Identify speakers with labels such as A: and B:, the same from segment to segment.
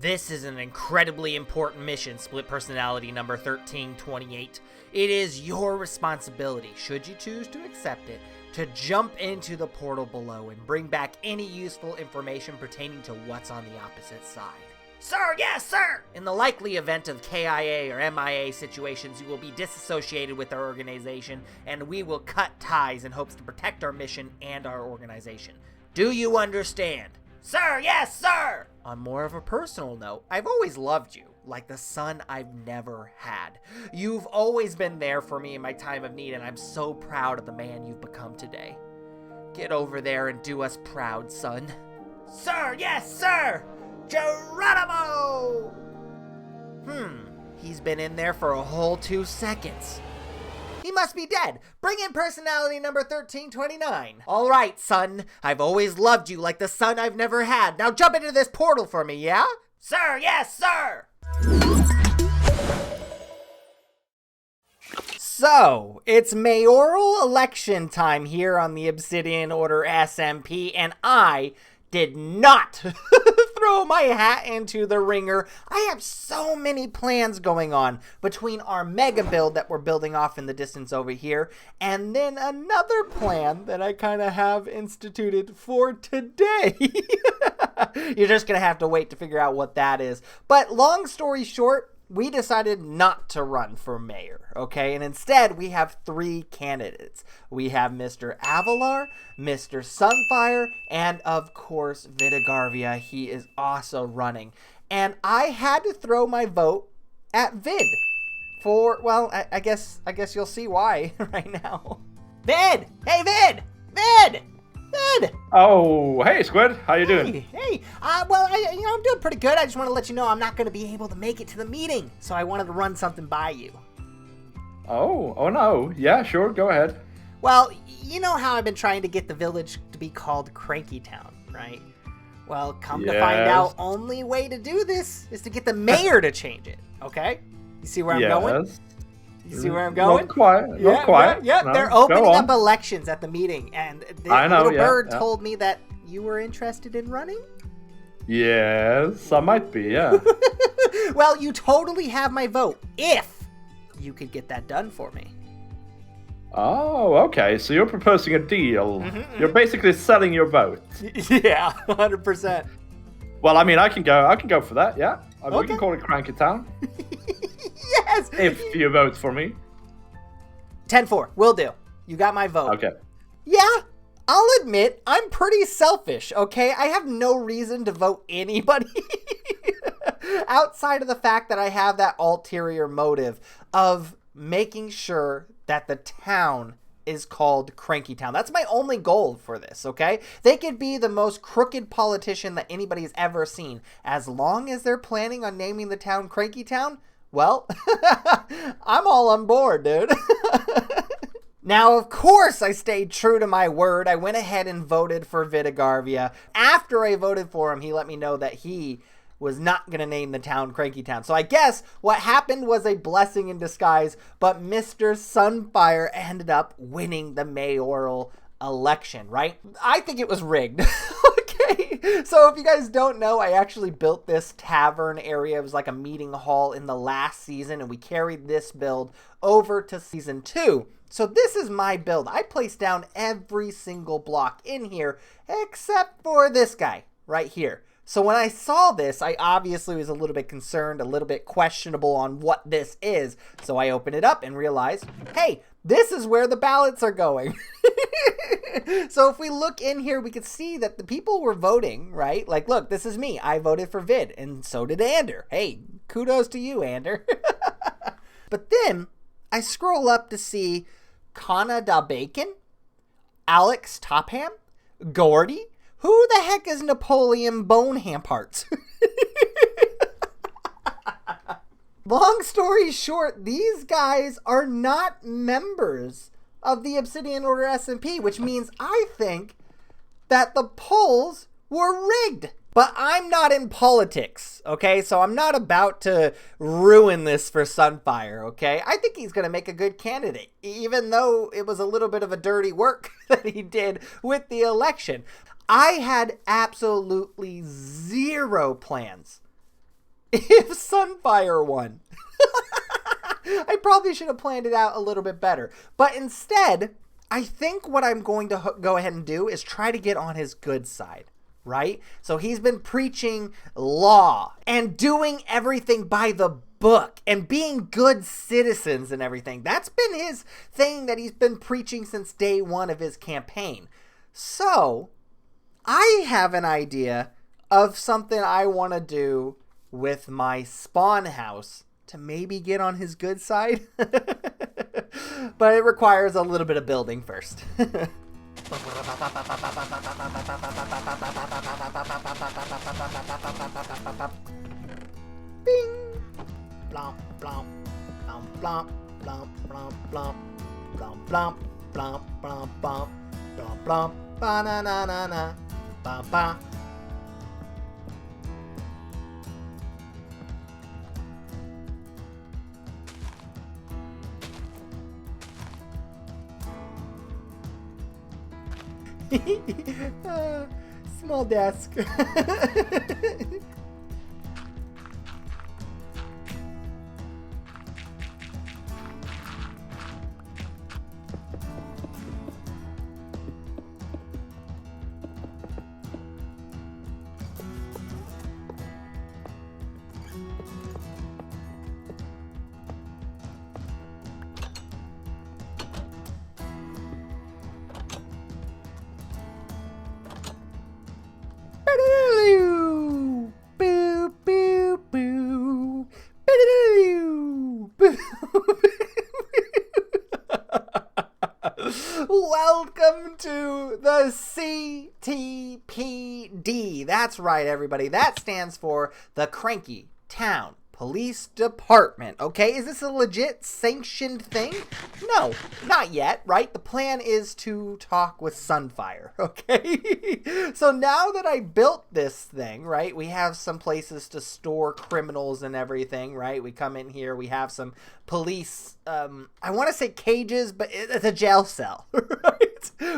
A: This is an incredibly important mission, Split Personality number 1328. It is your responsibility, should you choose to accept it, to jump into the portal below and bring back any useful information pertaining to what's on the opposite side. Sir, yes, sir! In the likely event of KIA or MIA situations, you will be disassociated with our organization, and we will cut ties in hopes to protect our mission and our organization. Do you understand? Sir, yes, sir! On more of a personal note, I've always loved you, like the son I've never had. You've always been there for me in my time of need, and I'm so proud of the man you've become today. Get over there and do us proud, son. Sir, yes, sir! Geronimo! He's been in there for a whole 2 seconds. He must be dead. Bring in personality number 1329. All right, son. I've always loved you like the son I've never had. Now jump into this portal for me, yeah? Sir, yes, sir! So, it's mayoral election time here on the Obsidian Order SMP, and I did not throw my hat into the ringer. I have so many plans going on between our mega build that we're building off in the distance over here, and then another plan that I kind of have instituted for today. You're just going to have to wait to figure out what that is. But long story short, we decided not to run for mayor, okay? And instead, we have 3 candidates. We have Mr. Avalar, Mr. Sunfire, and of course, Vidagarvia. He is also running. And I had to throw my vote at Vid for, well, I guess you'll see why right now. Vid! Hey, Vid! Vid! Vid!
B: Oh, hey, Squid. How you doing?
A: Hey. I'm doing pretty good. I just want to let you know I'm not going to be able to make it to the meeting, so I wanted to run something by you.
B: Oh no. Yeah, sure. Go ahead.
A: Well, you know how I've been trying to get the village to be called Cranky Town, right? Well, come to find out, only way to do this is to get the mayor to change it, okay? You see where I'm going? You see where I'm going?
B: Not quite.
A: Yeah.
B: No,
A: they're opening up elections at the meeting, and the little bird
B: yeah.
A: told me that you were interested in running?
B: Yes, I might be, yeah.
A: Well, you totally have my vote, if you could get that done for me.
B: Oh, okay. So you're proposing a deal. You're basically selling your vote.
A: Yeah, 100%.
B: Well, I mean, I can go for that, yeah. We can call it Cranky Town.
A: Yes!
B: If you vote for me.
A: 10-4, will do. You got my vote.
B: Okay.
A: Yeah, I'll admit, I'm pretty selfish, okay? I have no reason to vote anybody outside of the fact that I have that ulterior motive of making sure that the town is called Cranky Town. That's my only goal for this, okay? They could be the most crooked politician that anybody's ever seen. As long as they're planning on naming the town Cranky Town, well, I'm all on board, dude. Now, of course, I stayed true to my word. I went ahead and voted for Vidagarvia. After I voted for him, he let me know that he was not going to name the town Cranky Town. So I guess what happened was a blessing in disguise, but Mr. Sunfire ended up winning the mayoral election, right? I think it was rigged. Okay, so if you guys don't know, I actually built this tavern area. It was like a meeting hall in the last season, and we carried this build over to season 2. So this is my build. I placed down every single block in here except for this guy right here. So when I saw this, I obviously was a little bit concerned, a little bit questionable on what this is. So I opened it up and realized, hey, this is where the ballots are going. So if we look in here, we can see that the people were voting, right? Like, look, this is me. I voted for Vid, and so did Ander. Hey, kudos to you, Ander. But then I scroll up to see Kana da Bacon, Alex Topham, Gordy. Who the heck is Napoleon Boneham Parts? Long story short, these guys are not members of the Obsidian Order SMP, which means I think that the polls were rigged. But I'm not in politics, okay? So I'm not about to ruin this for Sunfire, okay? I think he's going to make a good candidate, even though it was a little bit of a dirty work that he did with the election. I had absolutely zero plans if Sunfire won. I probably should have planned it out a little bit better. But instead, I think what I'm going to go ahead and do is try to get on his good side, right? So he's been preaching law and doing everything by the book and being good citizens and everything. That's been his thing that he's been preaching since day one of his campaign. So I have an idea of something I want to do with my spawn house to maybe get on his good side. But it requires a little bit of building first. Bing! Blomp, blomp, blomp, blomp, blomp, blomp, blomp, blomp, blomp, blomp, blomp, blomp, blomp, blomp, ba-na-na-na-na, ba-ba. Small desk. Welcome to the CTPD. That's right, everybody. That stands for the Cranky Town Police Department. Okay, is this a legit sanctioned thing? No, not yet, right? The plan is to talk with Sunfire, okay? So now that I built this thing, right, we have some places to store criminals and everything, right? We come in here, we have some police, I want to say cages, but it's a jail cell, right?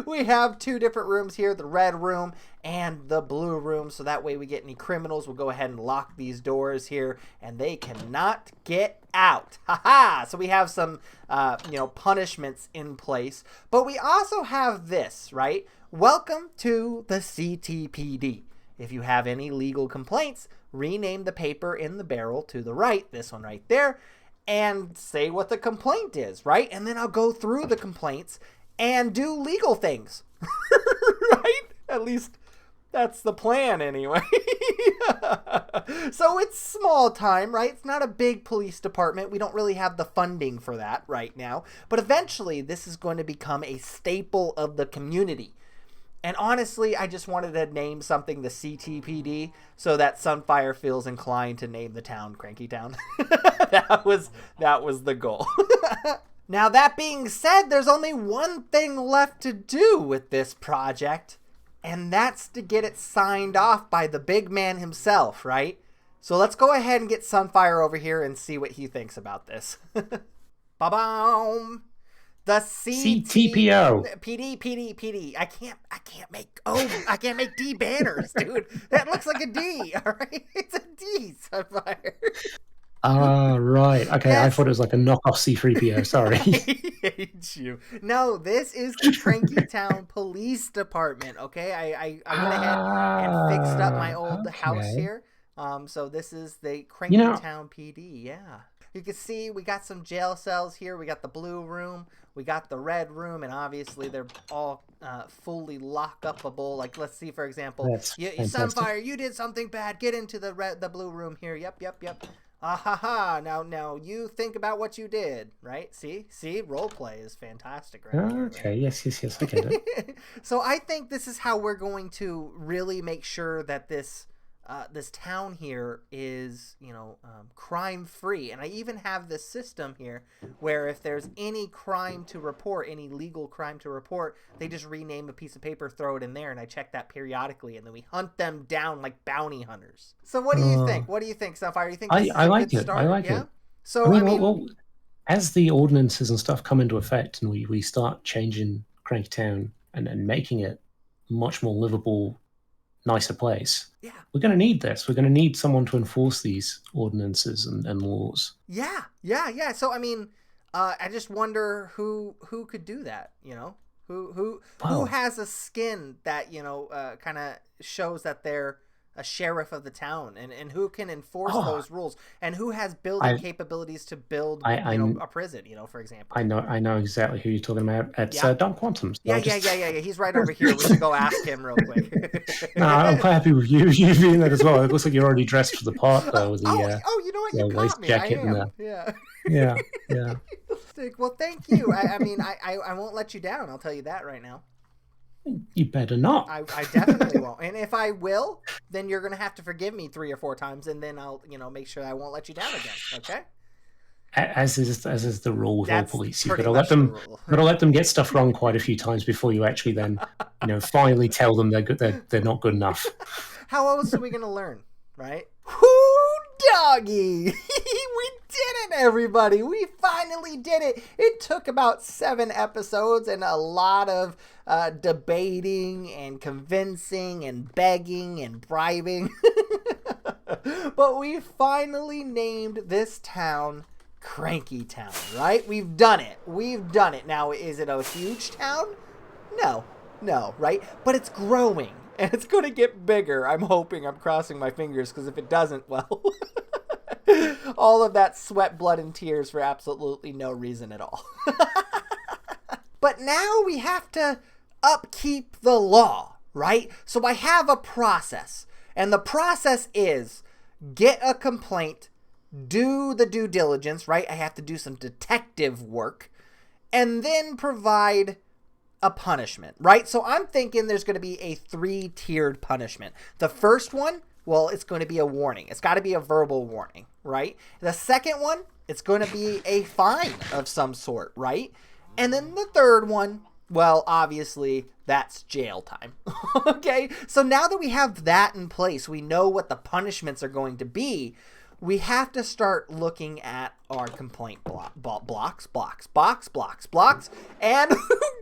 A: We have two different rooms here, the red room and the blue room, so that way we get any criminals, we'll go ahead and lock these doors here, and they cannot get out. Haha! So we have some, punishments in place, but we also have this, right? Welcome to the CTPD. If you have any legal complaints, rename the paper in the barrel to the right, this one right there, and say what the complaint is, right? And then I'll go through the complaints and do legal things, right? At least that's the plan anyway. So it's small time, right? It's not a big police department. We don't really have the funding for that right now. But eventually, this is going to become a staple of the community. And honestly, I just wanted to name something the CTPD so that Sunfire feels inclined to name the town Cranky Town. That was the goal. Now, that being said, there's only one thing left to do with this project, and that's to get it signed off by the big man himself, right? So let's go ahead and get Sunfire over here and see what he thinks about this. Ba-boom! The
C: CTPO.
A: PD. I can't make D banners, dude. That looks like a D, all right? It's a D, Sunfire.
C: Right. Okay, yes. I thought it was like a knockoff C3PO. Sorry.
A: I hate you. No, this is the Cranky Town Police Department, okay? I went ahead and fixed up my old house here. So this is the Cranky Town PD, yeah. You can see we got some jail cells here. We got the blue room. We got the red room, and obviously they're all fully lock-upable. Like, let's see, for example, Sunfire, you did something bad. Get into the blue room here. Yep. Ah-ha-ha. Now you think about what you did, right? See? Roleplay is fantastic right here.
C: Okay, yes, I get it.
A: So I think this is how we're going to really make sure that this town here is, crime-free. And I even have this system here where if there's any crime to report, any legal crime to report, they just rename a piece of paper, throw it in there, and I check that periodically, and then we hunt them down like bounty hunters. So what do you think? What do you think, Sunfire? You think this is a good start?
C: I like it.
A: So,
C: well, as the ordinances and stuff come into effect and we start changing Cranky Town and making it much more livable, nicer place.
A: Yeah.
C: We're going to need this. We're going to need someone to enforce these ordinances and laws.
A: Yeah. So I mean, I just wonder who could do that. Who has a skin that kind of shows that they're a sheriff of the town, and who can enforce those rules, and who has building capabilities to build a prison, for example.
C: I know exactly who you're talking about. It's Don Quantum. So
A: yeah. He's right over here. We should go ask him real quick.
C: No, I'm quite happy with you being there as well. It looks like you're already dressed for the part, though. With the,
A: you know what? You caught me.
C: Jacket
A: I am.
C: Yeah.
A: Well, thank you. I mean, I won't let you down. I'll tell you that right now.
C: You better not.
A: I definitely won't. And if I will, then you're gonna have to forgive me 3 or 4 times, and then I'll make sure I won't let you down again. Okay.
C: As is the rule with all police. You've got to
A: let
C: them get stuff wrong quite a few times before you actually then finally tell them they're not good enough.
A: How else are we gonna learn, right? Whoo, doggy! We did it, everybody! We finally did it! It took about 7 episodes and a lot of debating and convincing and begging and bribing. But we finally named this town Cranky Town, right? We've done it. Now, is it a huge town? No, right? But it's growing. And it's going to get bigger. I'm crossing my fingers, because if it doesn't, well, all of that sweat, blood, and tears for absolutely no reason at all. But now we have to upkeep the law, right? So I have a process. And the process is get a complaint, do the due diligence, right? I have to do some detective work, and then provide a punishment, right? So I'm thinking there's going to be a 3-tiered punishment. The first one, well, it's going to be a warning. It's got to be a verbal warning, right? The second one, it's going to be a fine of some sort, right? And then the third one, well, obviously, that's jail time. Okay? So now that we have that in place, we know what the punishments are going to be. We have to start looking at our complaint blocks, and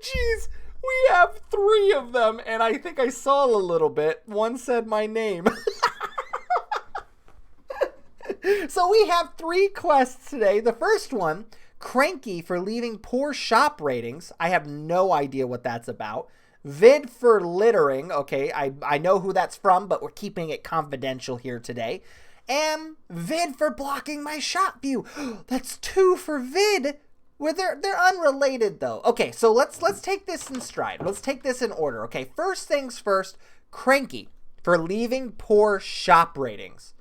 A: geez, we have 3 of them, and I think I saw a little bit. One said my name. So we have 3 quests today. The first one, Cranky for leaving poor shop ratings. I have no idea what that's about. Vid for littering. Okay, I know who that's from, but we're keeping it confidential here today. And Vid for blocking my shop view. That's 2 for Vid. Well, they're unrelated though. Okay, so let's take this in stride. Let's take this in order. Okay, first things first. Cranky for leaving poor shop ratings.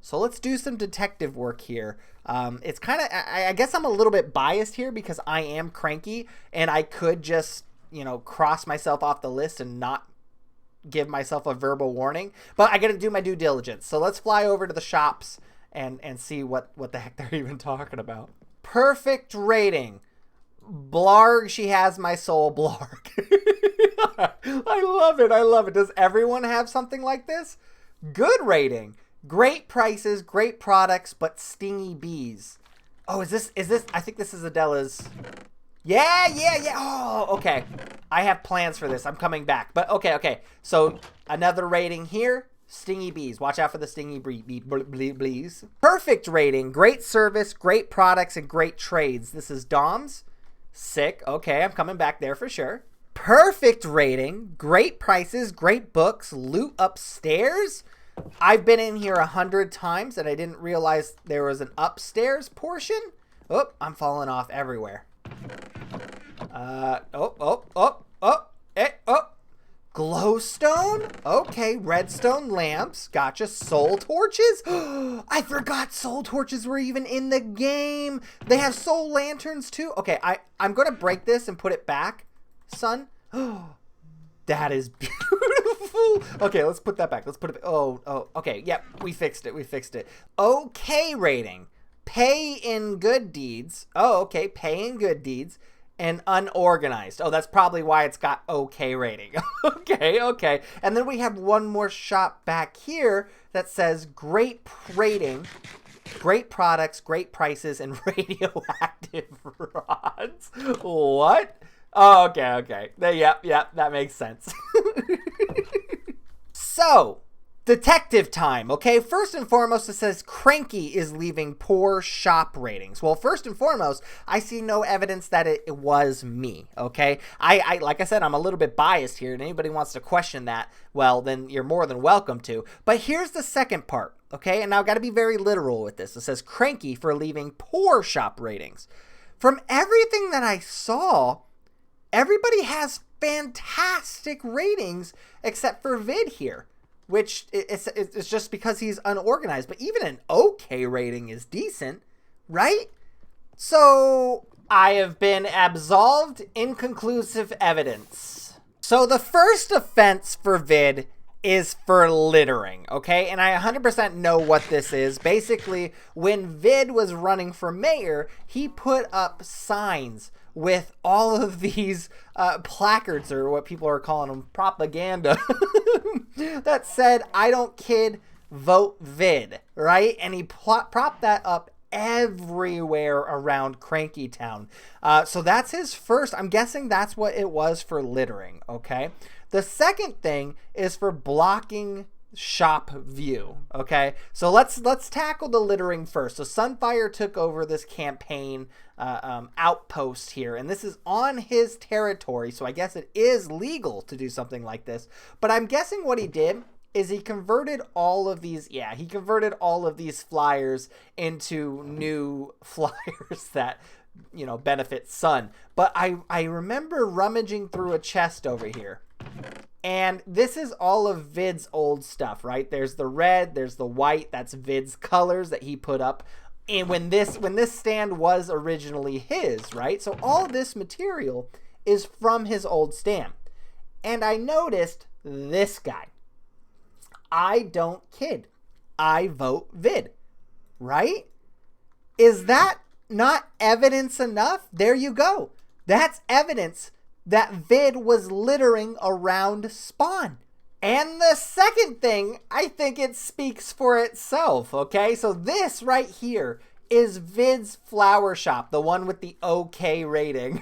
A: So let's do some detective work here. It's kind of, I guess I'm a little bit biased here because I am Cranky, and I could just cross myself off the list and not give myself a verbal warning, but I got to do my due diligence. So let's fly over to the shops and see what the heck they're even talking about. Perfect rating. Blarg, she has my soul, Blarg. I love it. Does everyone have something like this? Good rating. Great prices, great products, but stingy bees. Oh, is this, I think this is Adela's. Yeah. Oh, okay. I have plans for this. I'm coming back. But okay. So another rating here. Stingy bees. Watch out for the stingy bees. Perfect rating. Great service, great products, and great trades. This is Dom's. Sick. Okay, I'm coming back there for sure. Perfect rating. Great prices, great books, loot upstairs. I've been in here 100 times and I didn't realize there was an upstairs portion. Oh, I'm falling off everywhere. Glowstone? Okay, redstone lamps. Gotcha. Soul torches? I forgot soul torches were even in the game. They have soul lanterns too. Okay, I'm going to break this and put it back, son. That is beautiful. Okay, let's put that back. Let's put it back. Oh, okay. Yep, we fixed it. Okay rating. Pay in good deeds. Oh, okay. Pay in good deeds. And unorganized. Oh, that's probably why it's got okay rating. Okay. And then we have one more shop back here that says great rating, great products, great prices, and radioactive rods. What? Oh, okay. Yep, that makes sense. So, detective time, okay? First and foremost, it says Cranky is leaving poor shop ratings. Well, first and foremost, I see no evidence that it was me, okay? I like I said, I'm a little bit biased here, and anybody wants to question that, well, then you're more than welcome to. But here's the second part, okay? And now I've got to be very literal with this. It says Cranky for leaving poor shop ratings. From everything that I saw, everybody has fantastic ratings except for Vid here. Which it's just because he's unorganized. But even an okay rating is decent, right? So I have been absolved. Inconclusive evidence. So the first offense for Vid is for littering, okay? And I 100% know what this is. Basically, when Vid was running for mayor, he put up signs with all of these placards, or what people are calling them, propaganda, that said, I don't kid, vote Vid, right? And he propped that up everywhere around Cranky Town. So that's his first. I'm guessing that's what it was for littering, okay? The second thing is for blocking shop view, okay? So let's tackle the littering first. So Sunfire took over this campaign outpost here, and this is on his territory, so I guess it is legal to do something like this. But I'm guessing what he did is he converted all of these, he converted all of these flyers into new flyers that, you know, benefit Sun. But I remember rummaging through a chest over here. And this is all of Vid's old stuff, right? There's the red, there's the white, that's Vid's colors that he put up. And when this stand was originally his, right? So all this material is from his old stand. And I noticed this guy. I don't kid. I vote Vid, right? Is that not evidence enough? There you go. That's evidence that Vid was littering around spawn. And the second thing, I think it speaks for itself, okay? So this right here is Vid's flower shop, the one with the okay rating.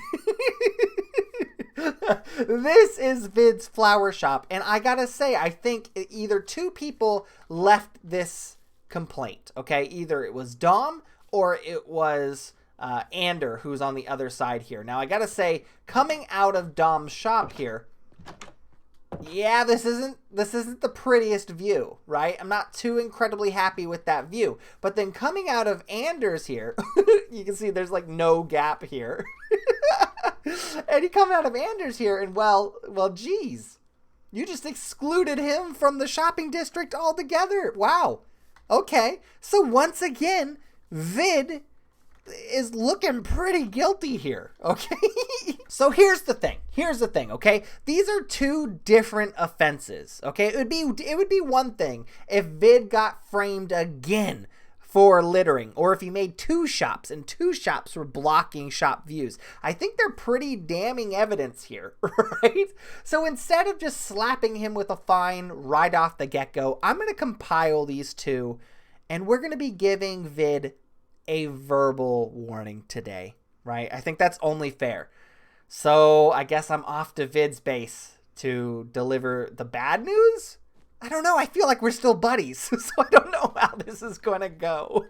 A: This is Vid's flower shop, and I gotta say, I think either two people left this complaint, okay? Either it was Dom or it was Ander, who's on the other side here. Now, I gotta say, coming out of Dom's shop here, yeah, this isn't the prettiest view, right? I'm not too incredibly happy with that view. But then coming out of Anders here, you can see there's like no gap here. And you come out of Anders here, and well, geez, you just excluded him from the shopping district altogether. Wow. Okay. So once again, Vid is looking pretty guilty here, okay? So here's the thing, okay? These are two different offenses, okay? It would be one thing if Vid got framed again for littering, or if he made two shops and two shops were blocking shop views. I think they're pretty damning evidence here, right? So instead of just slapping him with a fine right off the get-go, I'm going to compile these two, and we're going to be giving Vid a verbal warning today, right? I think that's only fair. So I guess I'm off to Vid's base to deliver the bad news? I don't know. I feel like we're still buddies, so I don't know how this is going to go.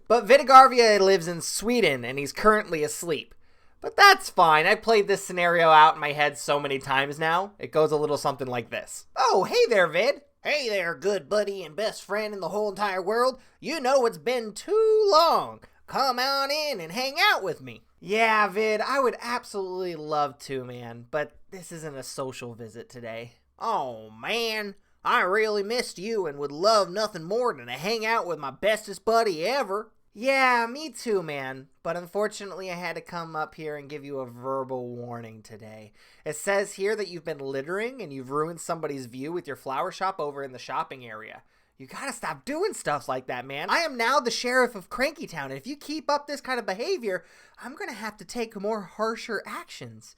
A: But Vidigarvia lives in Sweden, and he's currently asleep. But that's fine. I've played this scenario out in my head so many times now. It goes a little something like this. Oh, hey there, Vid. Hey there, good buddy and best friend in the whole entire world. You know it's been too long. Come on in and hang out with me. Yeah, Vid, I would absolutely love to, man. But this isn't a social visit today. Oh, man. I really missed you and would love nothing more than to hang out with my bestest buddy ever. Yeah, me too, man. But unfortunately, I had to come up here and give you a verbal warning today. It says here that you've been littering and you've ruined somebody's view with your flower shop over in the shopping area. You gotta stop doing stuff like that, man. I am now the sheriff of Cranky Town, and if you keep up this kind of behavior, I'm gonna have to take more harsher actions.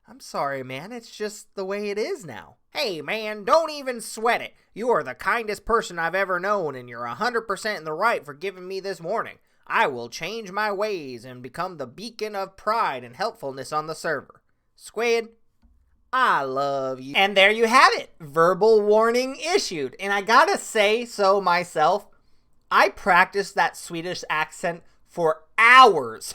A: I'm sorry, man. It's just the way it is now. Hey, man, don't even sweat it. You are the kindest person I've ever known, and you're 100% in the right for giving me this warning. I will change my ways and become the beacon of pride and helpfulness on the server. Squid, I love you. And there you have it. Verbal warning issued. And I gotta say so myself, I practiced that Swedish accent for hours.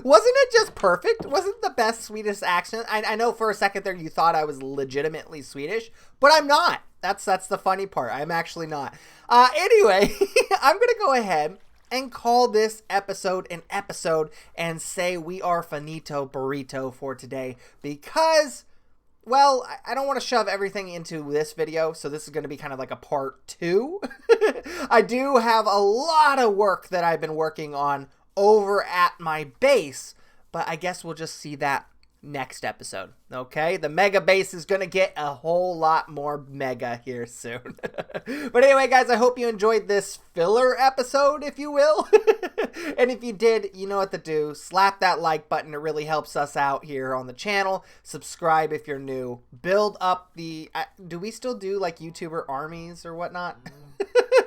A: Wasn't it just perfect? Wasn't the best Swedish accent? I know for a second there you thought I was legitimately Swedish, but I'm not. That's the funny part. I'm actually not. Anyway, I'm going to go ahead and call this episode an episode and say we are finito burrito for today because, well, I don't want to shove everything into this video, so this is going to be kind of like a part 2. I do have a lot of work that I've been working on over at my base, but I guess we'll just see that next episode, okay? The mega base is gonna get a whole lot more mega here soon. But anyway, guys, I hope you enjoyed this filler episode, if you will. And if you did, you know what to do. Slap that like button. It really helps us out here on the channel. Subscribe if you're new. Build up the... do we still do, like, YouTuber armies or whatnot?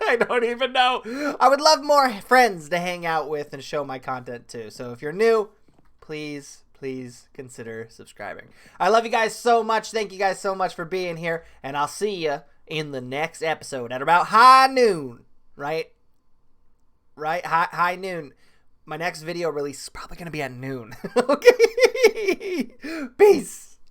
A: I don't even know. I would love more friends to hang out with and show my content to. So if you're new, please consider subscribing. I love you guys so much. Thank you guys so much for being here. And I'll see you in the next episode at about high noon. Right? High noon. My next video release is probably going to be at noon. Okay? Peace.